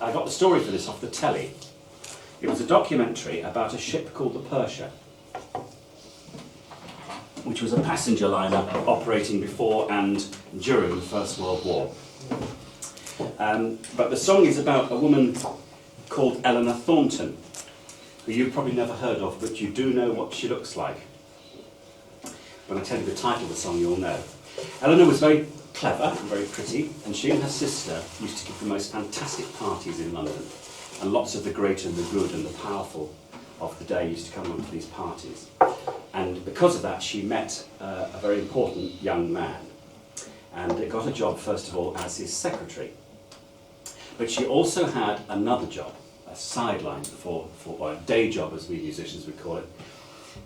I got the story for this off the telly. It was a documentary about a ship called the Persia, which was a passenger liner operating before and during the First World War. But the song is about a woman called Eleanor Thornton, who you've probably never heard of, but you do know what she looks like. When I tell you the title of the song, you'll know. Eleanor was very clever and very pretty, and she and her sister used to give the most fantastic parties in London. And lots of the great and the good and the powerful of the day used to come along to these parties. And because of that, she met a very important young man, and got a job, first of all, as his secretary. But she also had another job, a sideline or a day job, as we musicians would call it.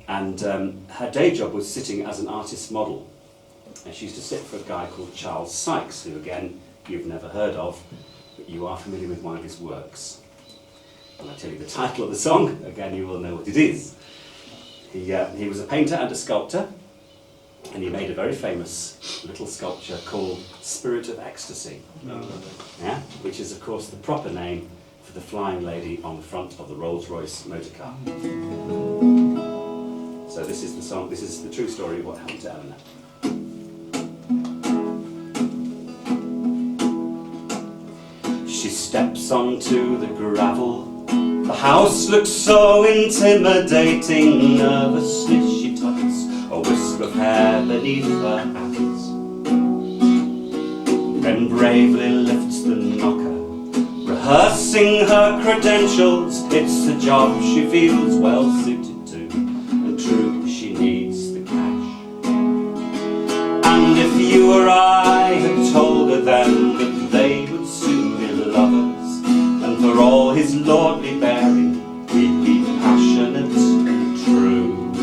And her day job was sitting as an artist model. And she used to sit for a guy called Charles Sykes, who, again, you've never heard of, but you are familiar with one of his works. When I tell you the title of the song, again, you will know what it is. He was a painter and a sculptor, and he made a very famous little sculpture called Spirit of Ecstasy, yeah? Which is, of course, the proper name for the flying lady on the front of the Rolls-Royce motor car. So this is the song, this is the true story of what happened to Eleanor. She steps onto the gravel. The house looks so intimidating. Nervously she tucks a wisp of hair beneath her hat. Then bravely lifts the knocker, rehearsing her credentials. It's a job she feels well suited to, and true, she needs the cash. And if you or I had told her then that they would soon be lovers, and for all his lordly bearing, he'd be passionate and true,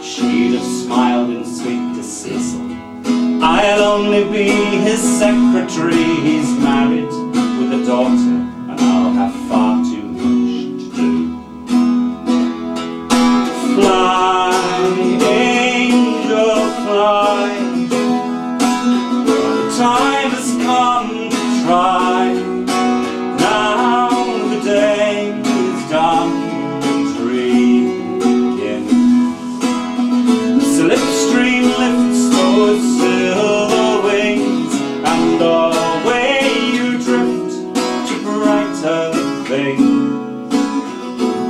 she'd have smiled in sweet dismissal. I'll only be his secretary. He's married with a daughter, and I'll have far too much to do. Fly, angel, fly. The time has come to try. Now the day is done, the dream begins. The slipstream lifts those silver wings, and away you drift to brighter things,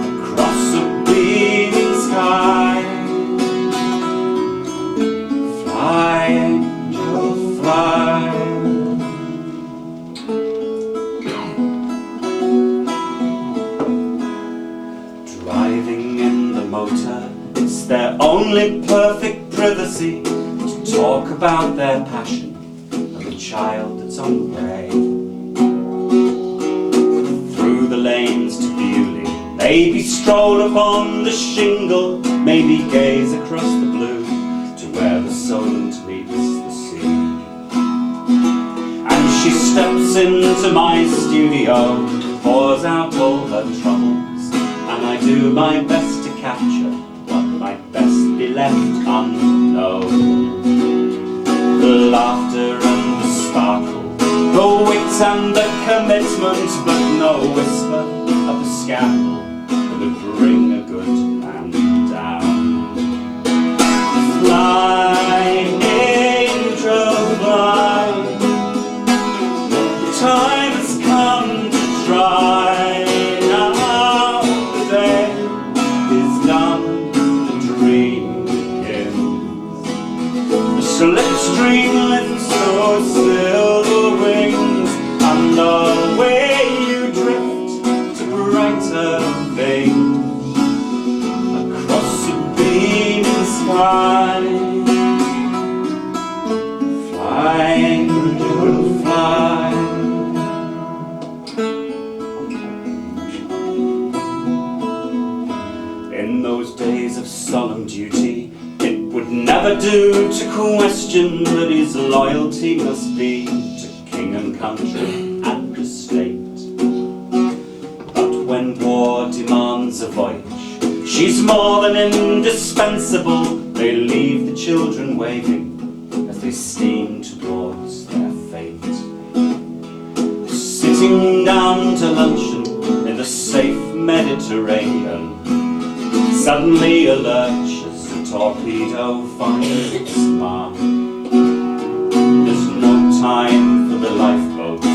across a beaming sky. Fly, angel, fly. Driving in the motor, it's their only perfect privacy to talk about their passion and the child that's on the way. Through the lanes to Bewley, maybe stroll upon the shingle, maybe gaze across the blue to where the Solent meets the sea. And she steps into my studio, pours out all her troubles, and I do my best to capture what might best be left unknown. The laughter and the sparkle, the wit and the commitment, but no whisper of the scandal that would bring a good man down. Fly, angel, fly. The time has come to try. Now the day is done, the dream begins. The slipstream lifts those silver wings, and away you drift to brighter things, across a beaming sky. Fly, angel, fly. In those days of solemn duty, it would never do to question that his loyalty must be to king and country and the state. But when war demands a voyage, she's more than indispensable. They leave the children waving as they steam towards their fate. Sitting down down to luncheon in the safe Mediterranean. Suddenly alert as the torpedo finds its mark. There's no time for the lifeboats,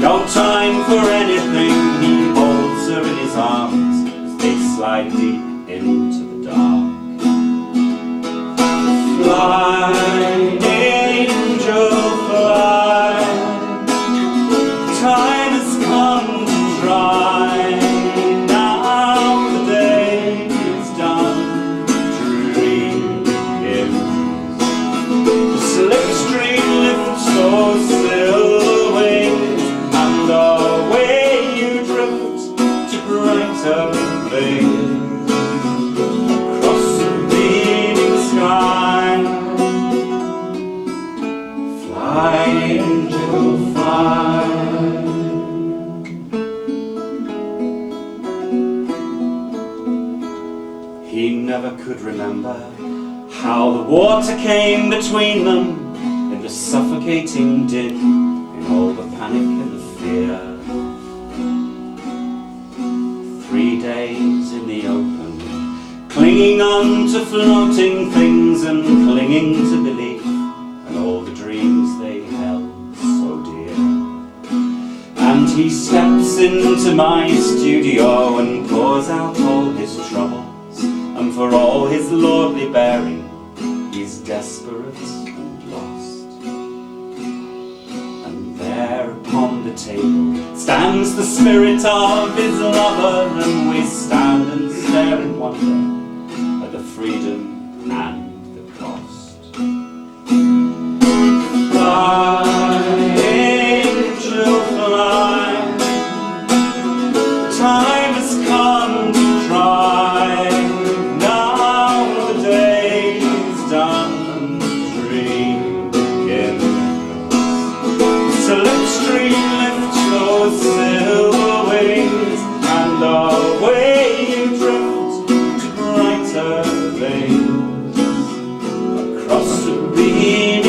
no time for anything. He holds her in his arms as they slide deep into the dark. Fly, angel, fly. Time has come to try. Now the day is done. Dream begins. The slipstream lifts those silver wings, and away you drift to brighter things across the beaming sky. Fly, angel, fly. He never could remember how the water came between them in the suffocating din, in all the panic and the fear. 3 days in the open, clinging on to floating things and clinging to belief and all the dreams they held so dear. And he steps into my studio and pours out all his troubles, and for all his lordly bearing, he's desperate and lost. And there upon the table stands the spirit of his lover, and we stand and stare in wonder at the freedom and the cost. Fly, angel, fly. Time has come to try. Now the day is done and the dream begins. Slipstream lifts those silver wings, and away you drift to brighter things across the beam.